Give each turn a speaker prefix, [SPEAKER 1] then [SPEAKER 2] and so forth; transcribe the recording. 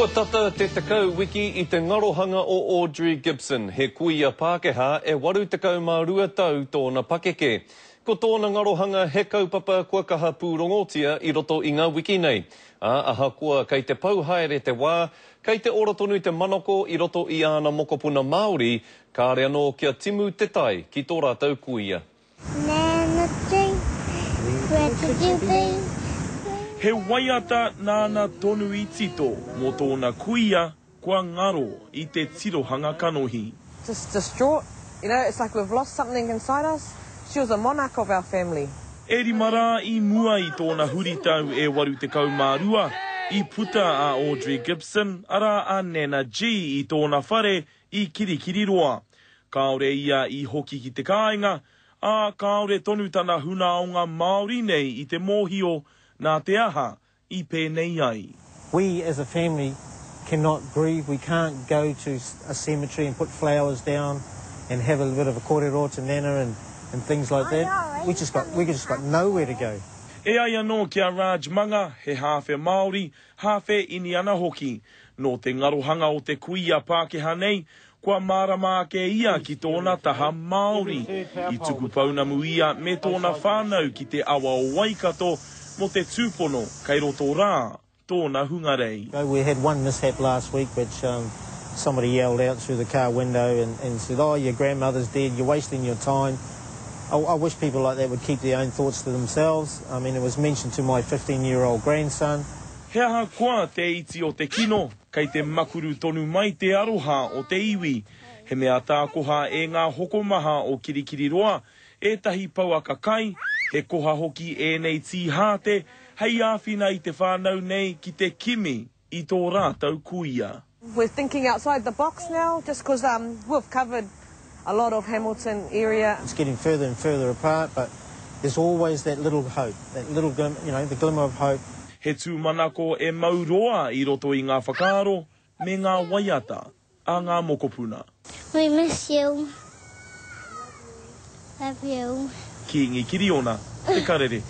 [SPEAKER 1] Ko tata te tekau wiki I te ngarohanga o Audrey Gibson. He kuia Pākehā e 82 tau tōna pakeke. Ko tōna ngarohanga he kaupapa kua kaha pūrongotia I roto I ngā wiki nei. Aha kua kei te pauhaere te wā, kei te orotonu te manoko I roto I ana mokopuna Māori, kāre anō kia timu te tai ki tō rātou kuia.
[SPEAKER 2] Nana tree, where could you be?
[SPEAKER 3] He waiata nāna tonu I tito mō tōna kuia kua ngaro I te tirohanga kanohi.
[SPEAKER 4] Just distraught, you know, it's like we've lost something inside us. She was a monarch of our family.
[SPEAKER 3] E rimara I mua I tōna huritau e waru te kaumārua I puta a Audrey Gibson, ara a Nana G I tōna whare I kirikiriroa. Kaore ia I hoki ki te kāinga, a kaore tonu tana hunaonga Māori nei I te mōhio nā te aha I pēnei ai.
[SPEAKER 5] We as a family cannot grieve. We can't go to a cemetery and put flowers down and have a bit of a kōrero to Nana and things like that. We just got nowhere to go.
[SPEAKER 3] E ai anō kia Raj Manga, he hawhe Māori, hawhe Iniana hoki. No te ngarohanga o te kuia Pākehā nei, kua marama ke ia ki tōna taha Māori. I tuku paunamu ia me tōna whānau ki te awa o Waikato, mo te tūpono, kei roto rā, tōna hungarei.
[SPEAKER 5] We had one mishap last week which somebody yelled out through the car window and said, "Oh, your grandmother's dead, you're wasting your time." I wish people like that would keep their own thoughts to themselves. I mean, it was mentioned to my 15-year-old grandson.
[SPEAKER 3] He aha koa te iti o te kino, kei te makuru tonu mai te aroha o te iwi. He mea tākoha e ngā hokomaha o kirikiriroa, e tahi pauaka kai, he koha hoki e nei tīhāte, hei āwhina I te whānau nei ki te kimi I tō rātou kuia.
[SPEAKER 4] We're thinking outside the box now, just because we've covered a lot of Hamilton area.
[SPEAKER 5] It's getting further and further apart, but there's always that little hope, that little glimmer, you know, the glimmer of hope.
[SPEAKER 3] He tūmanako e mauroa I roto I ngā whakaaro, me ngā waiata, a ngā mokopuna.
[SPEAKER 2] We miss you. Love you.
[SPEAKER 3] Ki Ingi Kiriona, te karere.